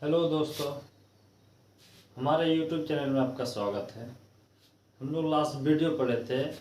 Hello दोस्तों, हमारे YouTube channel में आपका स्वागत है। हम लोग लास्ट वीडियो पढ़े थे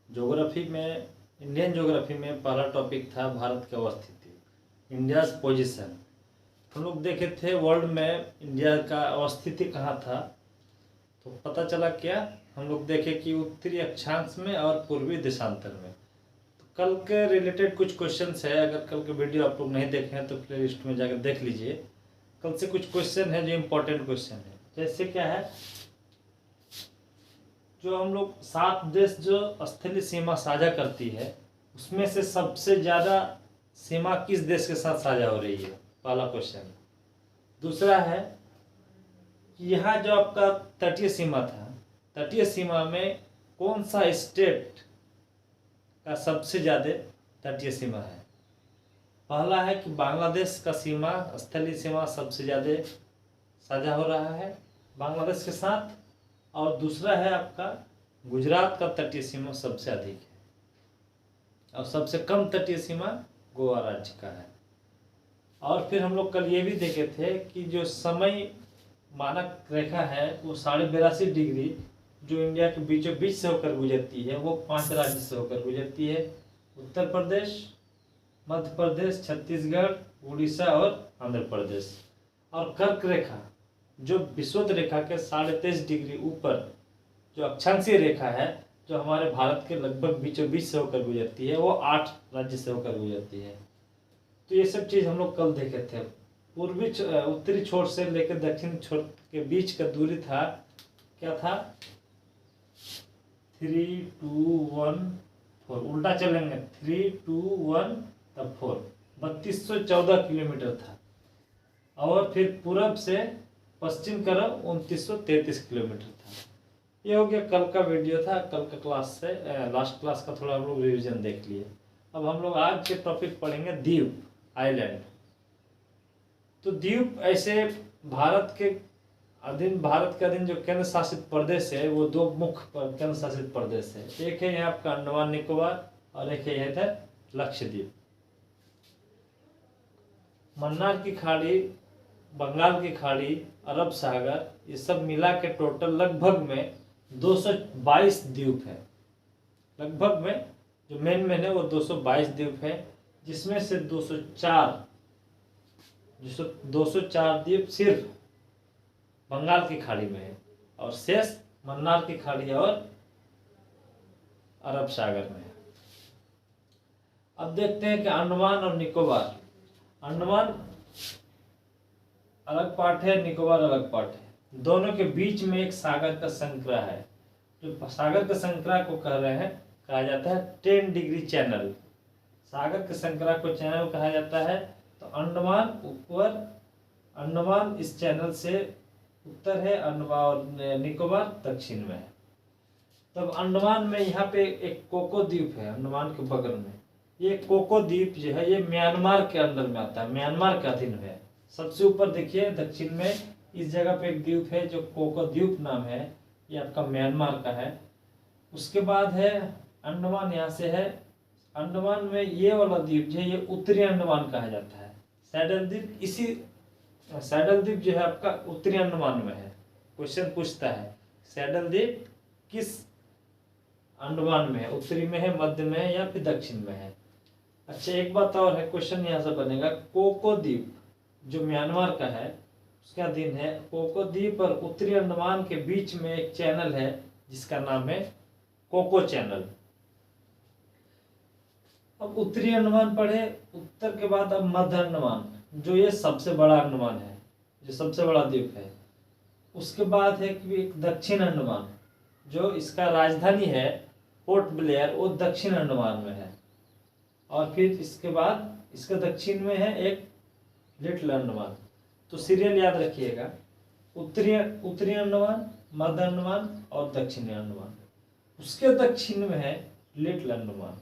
ज्योग्राफी में। इंडियन ज्योग्राफी में पहला टॉपिक था भारत की अवस्थिति, इंडियाज पोजीशन। हम लोग देखे थे वर्ल्ड में इंडिया का अवस्थिति कहाँ था। तो पता चला क्या, हम लोग देखे कि उत्तरी अक्षांश में और पूर्वी देशांतर में। तो कल के रिलेटेड कुछ क्वेश्चंस है, अगर कल के वीडियो आप लोग नहीं देखे हैं तो प्ले लिस्ट में जाकर देख लीजिए। कल से कुछ क्वेश्चन है जो इम्पोर्टेंट क्वेश्चन है। जैसे क्या है, जो हम लोग 7 देश जो स्थलीय सीमा साझा करती है, उसमें से सबसे ज़्यादा सीमा किस देश के साथ साझा हो रही है, पहला क्वेश्चन। दूसरा है कि यहाँ जो आपका तटीय सीमा था, तटीय सीमा में कौन सा स्टेट का सबसे ज़्यादा तटीय सीमा है। पहला है कि बांग्लादेश का सीमा, स्थलीय सीमा सबसे ज़्यादा साझा हो रहा है बांग्लादेश के साथ, और दूसरा है आपका गुजरात का तटीय सीमा सबसे अधिक है, और सबसे कम तटीय सीमा गोवा राज्य का है। और फिर हम लोग कल ये भी देखे थे कि जो समय मानक रेखा है वो 82.5 डिग्री जो इंडिया के बीचों बीच से होकर गुजरती है, वो 5 राज्य से होकर गुजरती है। उत्तर प्रदेश, मध्य प्रदेश, छत्तीसगढ़, उड़ीसा और आंध्र प्रदेश। और कर्क रेखा जो विषुवत रेखा के 23.5 डिग्री ऊपर जो अक्षांशीय रेखा है, जो हमारे भारत के लगभग बीचों बीच से होकर गुजरती है, वो 8 राज्य से होकर गुजरती है। तो ये सब चीज़ हम लोग कल देखे थे। पूर्वी उत्तरी छोर से लेकर दक्षिण छोर के बीच का दूरी था, क्या था, 3, 2, 1, 4। उल्टा चलेंगे, 3, 2, 1 तब 4, 3214 किलोमीटर था। और फिर पूरब से पश्चिम तरफ 2933 किलोमीटर था। ये हो गया कल का वीडियो था, कल का क्लास से लास्ट क्लास का थोड़ा हम लोग रिविजन देख लिए। अब हम लोग आज के टॉपिक पढ़ेंगे द्वीप, आइलैंड। तो द्वीप ऐसे भारत के अधीन जो केंद्र शासित प्रदेश है, वो 2 मुख्य केंद्र शासित प्रदेश है। एक है यहाँ आपका अंडमान निकोबार और एक है इधर लक्षद्वीप। मन्नार की खाड़ी, बंगाल की खाड़ी, अरब सागर, ये सब मिला के टोटल लगभग में 222 द्वीप है। लगभग में जो मेन है वो 222 द्वीप है, जिसमें से 204 द्वीप सिर्फ बंगाल की खाड़ी में है, और शेष मन्नार की खाड़ी और अरब सागर में है। अब देखते हैं कि अंडमान और निकोबार। अंडमान अलग पार्ट है, निकोबार अलग पार्ट है। दोनों के बीच में एक सागर का संकरा है। जो सागर के संकरा को कहा जाता है 10 डिग्री चैनल। सागर के संकरा को चैनल कहा जाता है। तो अंडमान ऊपर, अंडमान इस चैनल से उत्तर है, और निकोबार दक्षिण में है। तब अंडमान में यहाँ पे एक कोको द्वीप है, अंडमान के बगल में। ये कोको द्वीप जो है ये म्यांमार के अंदर में आता है, म्यांमार के अधीन है। सबसे ऊपर देखिए दक्षिण में इस जगह पे एक द्वीप है जो कोको द्वीप नाम है, ये आपका म्यांमार का है। उसके बाद है अंडमान, यहाँ से है। अंडमान में ये वाला द्वीप जो है ये उत्तरी अंडमान कहा जाता है। सैडल द्वीप, इसी सैडल द्वीप जो है आपका उत्तरी अंडमान में है। क्वेश्चन पूछता है सैडल द्वीप किस अंडमान में है, उत्तरी में है, मध्य में है या फिर दक्षिण में है। अच्छा, एक बात और है, क्वेश्चन यहाँ से बनेगा, कोको द्वीप जो म्यांमार का है उसके अधीन है। कोको द्वीप और उत्तरी अंडमान के बीच में एक चैनल है जिसका नाम है कोको चैनल। अब उत्तरी अंडमान पढ़े, उत्तर के बाद अब मध्य अंडमान, जो ये सबसे बड़ा अंडमान है, जो सबसे बड़ा द्वीप है। उसके बाद है कि एक दक्षिण अंडमान, जो इसका राजधानी है पोर्ट ब्लेयर, वो दक्षिण अंडमान में है। और फिर इसके बाद इसके दक्षिण में है एक लिटिल अंडमान। तो सीरियल याद रखिएगा, उत्तरी अंडमान, मध्य अंडमान और दक्षिणी अंडमान। उसके दक्षिण में है लिटिल अंडमान।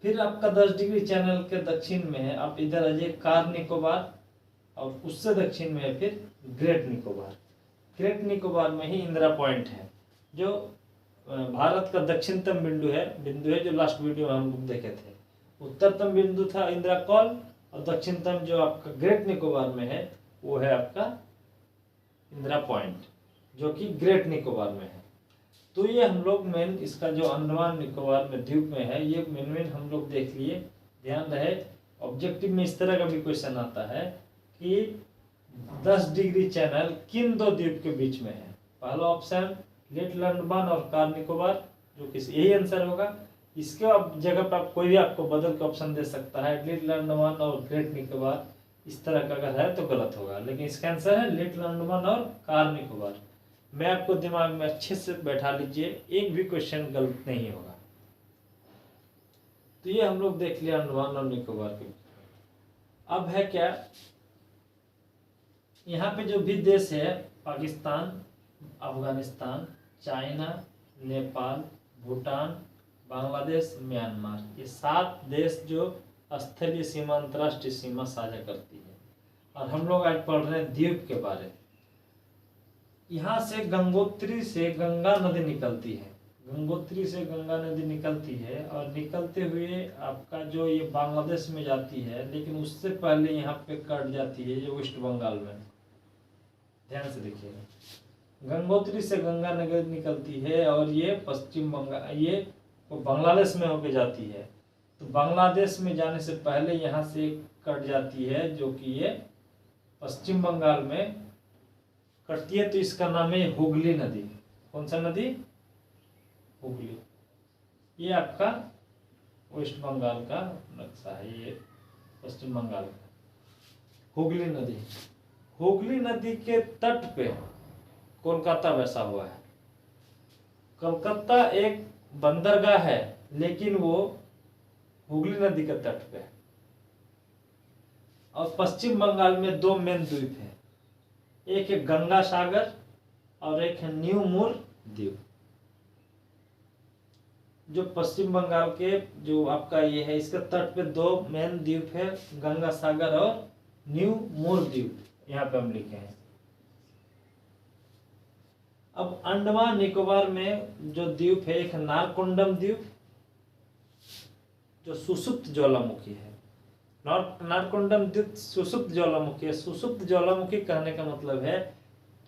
फिर आपका 10 डिग्री चैनल के दक्षिण में है, आप इधर आ जाइए, कार निकोबार, और उससे दक्षिण में है फिर ग्रेट निकोबार। ग्रेट निकोबार में ही इंदिरा पॉइंट है, जो भारत का दक्षिणतम बिंदु है जो लास्ट वीडियो में हम लोग देखे थे। उत्तरतम बिंदु था इंदिरा कॉल, और दक्षिणतम जो आपका ग्रेट निकोबार में है वो है आपका इंदिरा पॉइंट, जो कि ग्रेट निकोबार में है। तो ये हम लोग मेन इसका जो अंडमान निकोबार में द्वीप में है ये मेन हम लोग देख लिए। ध्यान रहे ऑब्जेक्टिव में इस तरह का भी क्वेश्चन आता है कि 10 डिग्री चैनल किन दो द्वीप के बीच में है। पहला ऑप्शन लिटिल अंडमान और कार निकोबार, जो कि यही आंसर होगा। इसके जगह पर आप कोई भी आपको बदल के ऑप्शन दे सकता है, लिटिल अंडमान और ग्रेट निकोबार, इस तरह का अगर है तो गलत होगा, लेकिन इसका आंसर है लिटिल अंडमान और कार निकोबार। मैं आपको दिमाग में अच्छे से बैठा लीजिए, एक भी क्वेश्चन गलत नहीं होगा। तो ये हम लोग देख लिया अंडमान और निकोबार के। अब है क्या, यहाँ पे जो भी देश है पाकिस्तान, अफगानिस्तान, चाइना, नेपाल, भूटान, बांग्लादेश, म्यांमार, ये 7 देश जो स्थलीय सीमा अंतर्राष्ट्रीय सीमा साझा करती है। और हम लोग आज पढ़ रहे हैं द्वीप के बारे में। यहाँ से गंगोत्री से गंगा नदी निकलती है, गंगोत्री से गंगा नदी निकलती है और निकलते हुए आपका जो ये बांग्लादेश में जाती है, लेकिन उससे पहले यहाँ पे कट जाती है जो वेस्ट बंगाल में। ध्यान से देखिएगा, गंगोत्री से गंगा नदी निकलती है और ये पश्चिम बंगाल, ये बांग्लादेश में होके जाती है। तो बांग्लादेश में जाने से पहले यहाँ से कट जाती है, जो कि ये पश्चिम बंगाल में कटती है। तो इसका नाम है हुगली नदी। कौन सा नदी? हुगली। ये आपका वेस्ट बंगाल का नक्शा है, ये पश्चिम बंगाल का हुगली नदी। हुगली नदी के तट पे कोलकाता बसा हुआ है। कोलकाता एक बंदरगाह है, लेकिन वो हुगली नदी के तट पे है। और पश्चिम बंगाल में 2 मेन द्वीप है, एक है गंगा सागर और एक है न्यू मूर द्वीप। जो पश्चिम बंगाल के जो आपका ये है, इसके तट पे 2 मेन द्वीप है, गंगा सागर और न्यू मूर द्वीप, यहाँ पे हम लिखे हैं। अब अंडमान निकोबार में जो द्वीप है, एक नारकोंडम द्वीप जो सुषुप्त ज्वालामुखी है। नारकोंडम द्वीप सुषुप्त ज्वालामुखी है। सुषुप्त ज्वालामुखी कहने का मतलब है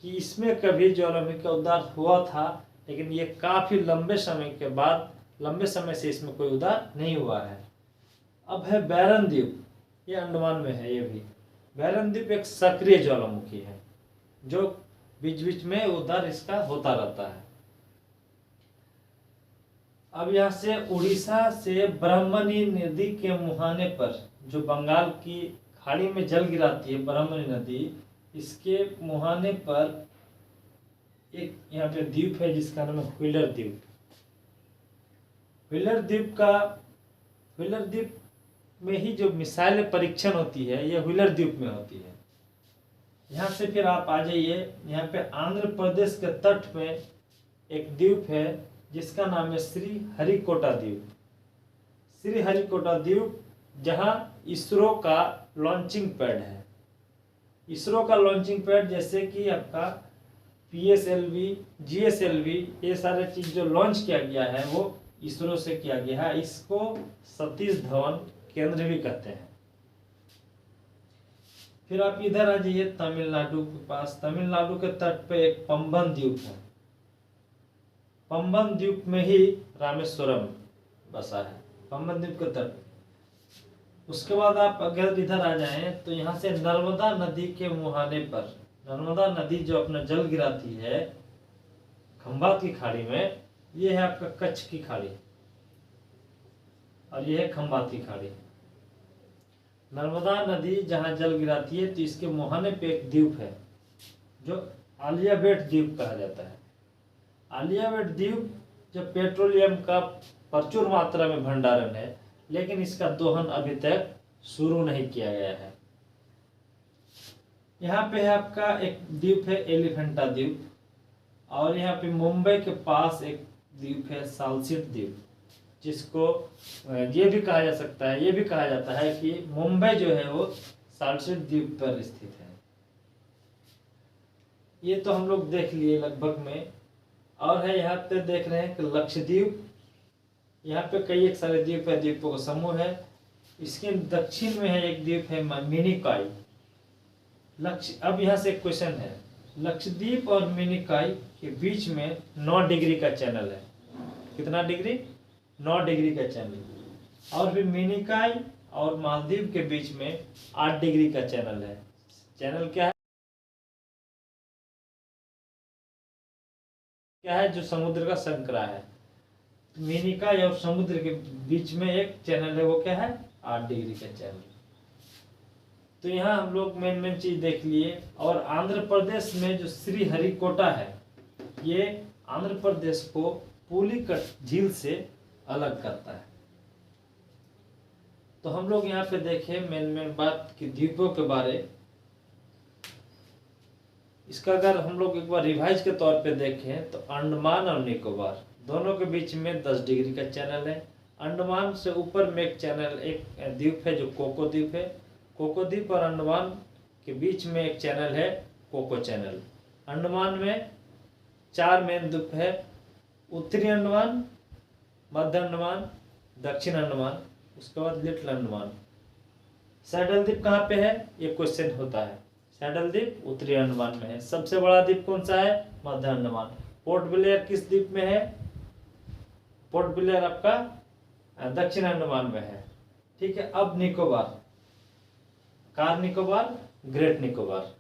कि इसमें कभी ज्वालामुखी का उद्गार हुआ था, लेकिन ये काफी लंबे समय के बाद, लंबे समय से इसमें कोई उद्गार नहीं हुआ है। अब है बैरन द्वीप, ये अंडमान में है। ये भी बैरन द्वीप एक सक्रिय ज्वालामुखी है, जो बीच बीच में उद्गार इसका होता रहता है। अब यहाँ से उड़ीसा से ब्रह्मणी नदी के मुहाने पर, जो बंगाल की खाड़ी में जल गिराती है ब्रह्मणी नदी, इसके मुहाने पर एक यहाँ पे द्वीप है जिसका नाम है व्हीलर द्वीप। व्हीलर द्वीप में ही जो मिसाइल परीक्षण होती है, ये व्हीलर द्वीप में होती है। यहाँ से फिर आप आ जाइए, यहाँ पे आंध्र प्रदेश के तट पे एक द्वीप है जिसका नाम है श्री हरिकोटा द्वीप। श्री हरिकोटा द्वीप जहाँ इसरो का लॉन्चिंग पैड है। इसरो का लॉन्चिंग पैड जैसे कि आपका PSLV, GSLV, ये सारे चीज जो लॉन्च किया गया है वो इसरो से किया गया है। इसको सतीश धवन केंद्र भी कहते हैं। फिर आप इधर आ जाइए तमिलनाडु के पास। तमिलनाडु के तट पे एक पंबन द्वीप है। पंबन द्वीप में ही रामेश्वरम बसा है, पंबन द्वीप के तट। उसके बाद आप अगर इधर आ जाएं तो यहाँ से नर्मदा नदी के मुहाने पर, नर्मदा नदी जो अपना जल गिराती है खंभात की खाड़ी में, ये है आपका कच्छ की खाड़ी और ये है खंभात की खाड़ी। नर्मदा नदी जहाँ जल गिराती है तो इसके मुहाने पे एक द्वीप है जो आलिया बेट द्वीप कहा जाता है। आलिया बेट द्वीप जो पेट्रोलियम का प्रचुर मात्रा में भंडारण है, लेकिन इसका दोहन अभी तक शुरू नहीं किया गया है। यहाँ पे है आपका एक द्वीप है एलिफेंटा द्वीप, और यहाँ पे मुंबई के पास एक द्वीप है सालसेट द्वीप, जिसको ये भी कहा जा सकता है, ये भी कहा जाता है कि मुंबई जो है वो सालसेट द्वीप पर स्थित है। ये तो हम लोग देख लिए लगभग में। और है यहाँ पे देख रहे हैं कि लक्षद्वीप, यहाँ पे कई एक सारे द्वीप है, द्वीपों का समूह है। इसके दक्षिण में है एक द्वीप है मिनिकॉय। अब यहाँ से एक क्वेश्चन है, लक्षद्वीप और मिनिकॉय के बीच में 9 डिग्री का चैनल है। कितना डिग्री? 9 डिग्री का चैनल। और फिर मिनिकॉय और मालदीव के बीच में 8 डिग्री का चैनल है। चैनल क्या है? क्या है? जो समुद्र का संकरा है। मिनिकॉय और समुद्र के बीच में एक चैनल है, वो क्या है? 8 डिग्री का चैनल। तो यहाँ हम लोग मेन चीज देख लिए। और आंध्र प्रदेश में जो श्रीहरिकोटा है, ये आंध्र प्रदेश को पुलिकट झील से अलग करता है। तो हम लोग यहाँ पे देखें मेन बात की द्वीपों के बारे। इसका अगर हम लोग एक बार रिवाइज के तौर पे देखें तो अंडमान और निकोबार दोनों के बीच में 10 डिग्री का चैनल है। अंडमान से ऊपर में एक चैनल, एक द्वीप है जो कोको द्वीप है। कोको द्वीप और अंडमान के बीच में एक चैनल है, कोको चैनल। अंडमान में 4 मेन द्वीप है, उत्तरी अंडमान, मध्य अंडमान, दक्षिण अंडमान, उसके बाद लिटिल अंडमान। सैडल द्वीप कहाँ पे है? ये क्वेश्चन होता है। सैडल द्वीप उत्तरी अंडमान में है। सबसे बड़ा द्वीप कौन सा है? मध्य अंडमान। पोर्ट ब्लेयर किस द्वीप में है? पोर्ट ब्लेयर आपका दक्षिण अंडमान में है। ठीक है। अब Nicobar, car Nicobar, great Nicobar.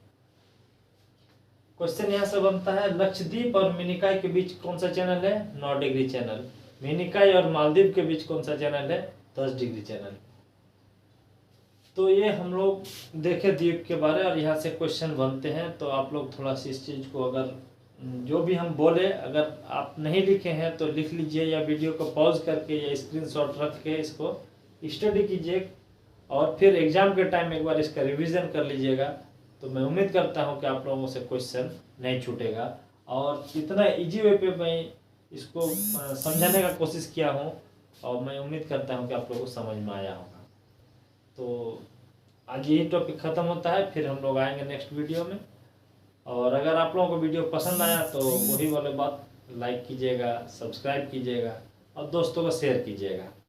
Question यहां से बनता है, लक्षद्वीप और मिनिकॉय के बीच कौन सा चैनल है? 9 डिग्री चैनल। मिनिकॉय और मालदीव के बीच कौन सा चैनल है? 10 डिग्री चैनल। तो ये हम लोग देखे द्वीप के बारे, और यहाँ से क्वेश्चन बनते हैं। तो आप लोग थोड़ा सी इस चीज़ को, अगर जो भी हम बोले अगर आप नहीं लिखे हैं तो लिख लीजिए, या वीडियो को पॉज करके या स्क्रीनशॉट रख के इसको स्टडी कीजिए, और फिर एग्जाम के टाइम एक बार इसका रिवीजन कर लीजिएगा। तो मैं उम्मीद करता हूँ कि आप लोगों से क्वेश्चन नहीं छूटेगा। और इतना इजी वे पे मैं इसको समझाने का कोशिश किया हूँ, और मैं उम्मीद करता हूँ कि आप लोगों को समझ में आया होगा। तो आज यही टॉपिक ख़त्म होता है, फिर हम लोग आएंगे नेक्स्ट वीडियो में। और अगर आप लोगों को वीडियो पसंद आया तो वही वाले बात, लाइक कीजिएगा, सब्सक्राइब कीजिएगा और दोस्तों को शेयर कीजिएगा।